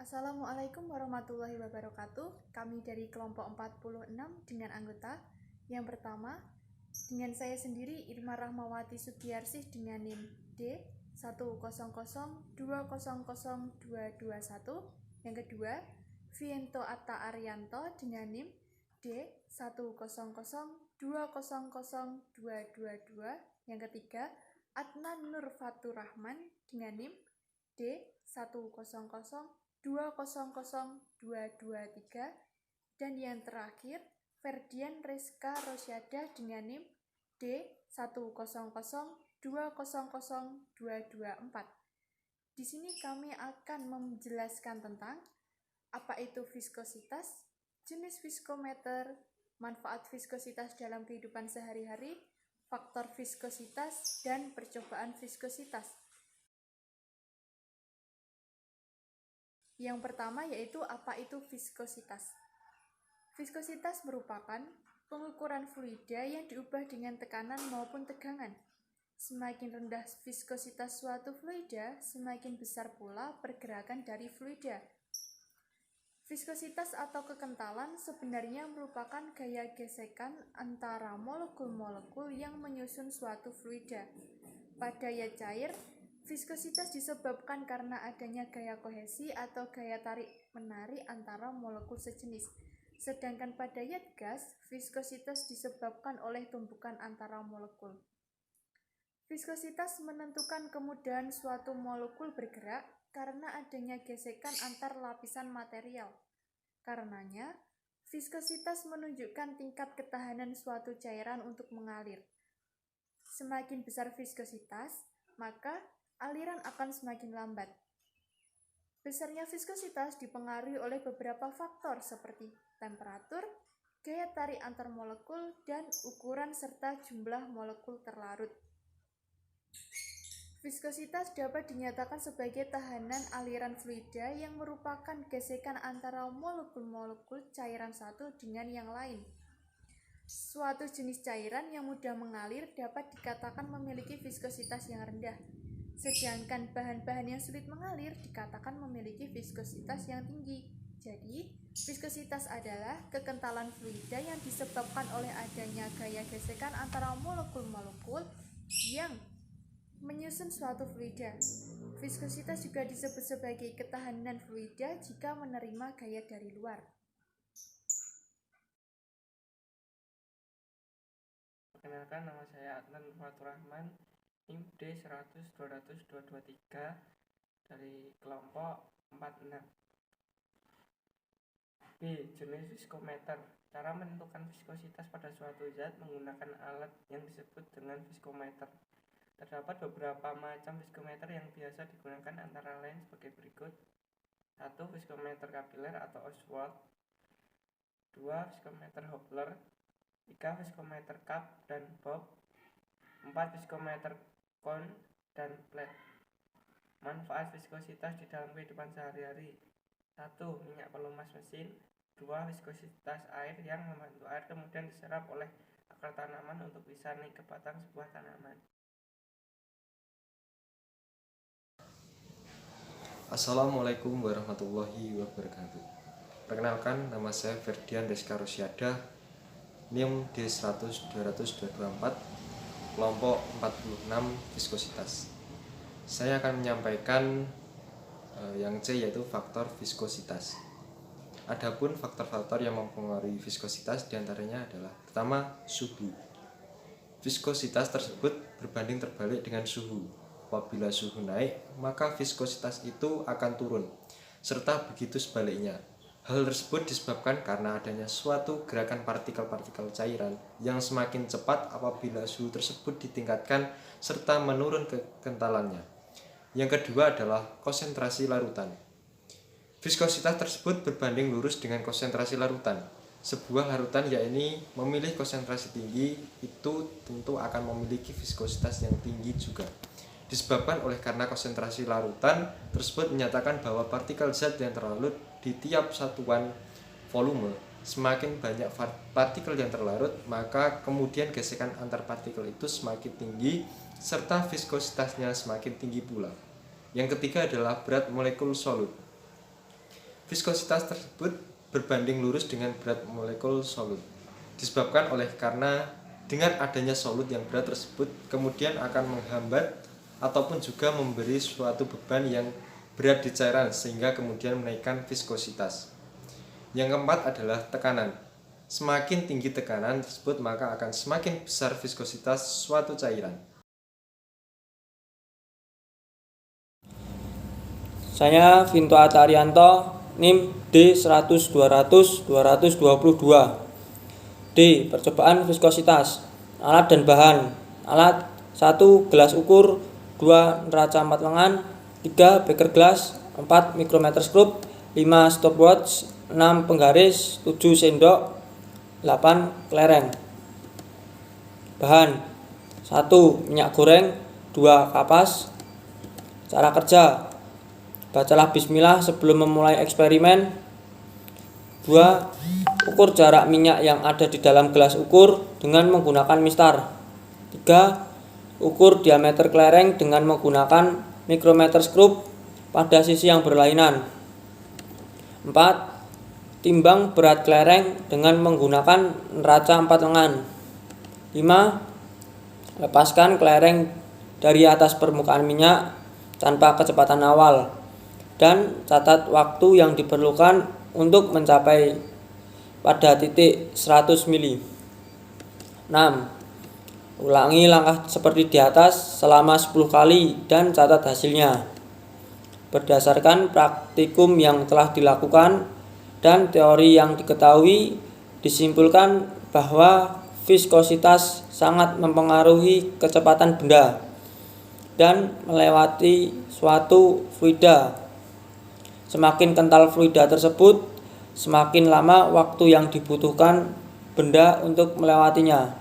Assalamualaikum warahmatullahi wabarakatuh. Kami dari kelompok 46 dengan anggota. Yang pertama, dengan saya sendiri Irma Rahmawati Sugiarsih dengan NIM D 100200221. Yang kedua, Viento Atta Arianto dengan NIM D 100200222. Yang ketiga, Adnan Nur Fatur Rahman dengan NIM D 100200223. Dan yang terakhir, Ferdian Rizka Rosyadah dengan NIM D 100200224. Di sini kami akan menjelaskan tentang apa itu viskositas, jenis viskometer, manfaat viskositas dalam kehidupan sehari-hari, faktor viskositas, dan percobaan viskositas. Yang pertama yaitu apa itu viskositas. Viskositas merupakan pengukuran fluida yang diubah dengan tekanan maupun tegangan. Semakin rendah viskositas suatu fluida, semakin besar pula pergerakan dari fluida. Viskositas atau kekentalan sebenarnya merupakan gaya gesekan antara molekul-molekul yang menyusun suatu fluida. Pada zat cair, viskositas disebabkan karena adanya gaya kohesi atau gaya tarik-menarik antara molekul sejenis. Sedangkan pada zat gas, viskositas disebabkan oleh tumbukan antara molekul. Viskositas menentukan kemudahan suatu molekul bergerak karena adanya gesekan antar lapisan material. Karenanya, viskositas menunjukkan tingkat ketahanan suatu cairan untuk mengalir. Semakin besar viskositas, maka aliran akan semakin lambat. Besarnya viskositas dipengaruhi oleh beberapa faktor seperti temperatur, gaya tarik antar molekul, dan ukuran serta jumlah molekul terlarut. Viskositas dapat dinyatakan sebagai tahanan aliran fluida yang merupakan gesekan antara molekul-molekul cairan satu dengan yang lain. Suatu jenis cairan yang mudah mengalir dapat dikatakan memiliki viskositas yang rendah, sedangkan bahan-bahan yang sulit mengalir dikatakan memiliki viskositas yang tinggi. Jadi, viskositas adalah kekentalan fluida yang disebabkan oleh adanya gaya gesekan antara molekul-molekul yang menyusun suatu fluida. Viskositas juga disebut sebagai ketahanan fluida jika menerima gaya dari luar. Perkenalkan, nama saya Adnan Fatur Rahman, NIM D 100200223 dari kelompok 46. B. Jenis viskometer. Cara menentukan viskositas pada suatu zat menggunakan alat yang disebut dengan viskometer. Terdapat beberapa macam viskometer yang biasa digunakan antara lain sebagai berikut. 1. Viskometer kapiler atau Oswald. 2. Viskometer Hopler. 3. Viskometer cup dan bob. 4. Viskometer cone dan plate. Manfaat viskositas di dalam kehidupan sehari-hari. 1. Minyak pelumas mesin. 2. Viskositas air yang membantu air kemudian diserap oleh akar tanaman untuk bisa naik ke batang sebuah tanaman. Assalamualaikum warahmatullahi wabarakatuh. Perkenalkan, nama saya Ferdian Rizka Rosyadah, NIM D 1002024, kelompok 46 viskositas. Saya akan menyampaikan yang C, yaitu faktor viskositas. Adapun faktor-faktor yang mempengaruhi viskositas diantaranya adalah: pertama, suhu. Viskositas tersebut berbanding terbalik dengan suhu. Apabila suhu naik, maka viskositas itu akan turun, serta begitu sebaliknya. Hal tersebut disebabkan karena adanya suatu gerakan partikel-partikel cairan yang semakin cepat apabila suhu tersebut ditingkatkan serta menurun kekentalannya. Yang kedua adalah konsentrasi larutan. Viskositas tersebut berbanding lurus dengan konsentrasi larutan. Sebuah larutan yakni memilih konsentrasi tinggi itu tentu akan memiliki viskositas yang tinggi juga. Disebabkan oleh karena konsentrasi larutan tersebut menyatakan bahwa partikel zat yang terlarut di tiap satuan volume, semakin banyak partikel yang terlarut, maka kemudian gesekan antar partikel itu semakin tinggi serta viskositasnya semakin tinggi pula. Yang ketiga adalah berat molekul solut. Viskositas tersebut berbanding lurus dengan berat molekul solut. Disebabkan karena dengan adanya solut yang berat tersebut kemudian akan menghambat ataupun juga memberi suatu beban yang berat di cairan sehingga kemudian menaikkan viskositas. Yang keempat adalah tekanan. Semakin tinggi tekanan tersebut maka akan semakin besar viskositas suatu cairan. Saya Vinto Atarianto, NIM D100-200-222. D. Percobaan viskositas. Alat dan bahan. Alat 1. Gelas ukur, 2. Neraca 4 lengan, 3. Beker gelas, 4. Mikrometer skrup, 5. Stopwatch, 6. Penggaris, 7. sendok, 8. kelereng. Bahan 1. Minyak goreng, 2. kapas. Cara kerja: bacalah bismillah sebelum memulai eksperimen. 2. Ukur jarak minyak yang ada di dalam gelas ukur dengan menggunakan mistar. 3. Ukur diameter kelereng dengan menggunakan mikrometer skrup pada sisi yang berlainan. 4. Timbang berat kelereng dengan menggunakan neraca 4 lengan. 5. Lepaskan kelereng dari atas permukaan minyak tanpa kecepatan awal dan catat waktu yang diperlukan untuk mencapai pada titik 100 mili. 6. Ulangi langkah seperti di atas selama 10 kali dan catat hasilnya. Berdasarkan praktikum yang telah dilakukan dan teori yang diketahui, disimpulkan bahwa viskositas sangat mempengaruhi kecepatan benda dan melewati suatu fluida. Semakin kental fluida tersebut, semakin lama waktu yang dibutuhkan benda untuk melewatinya.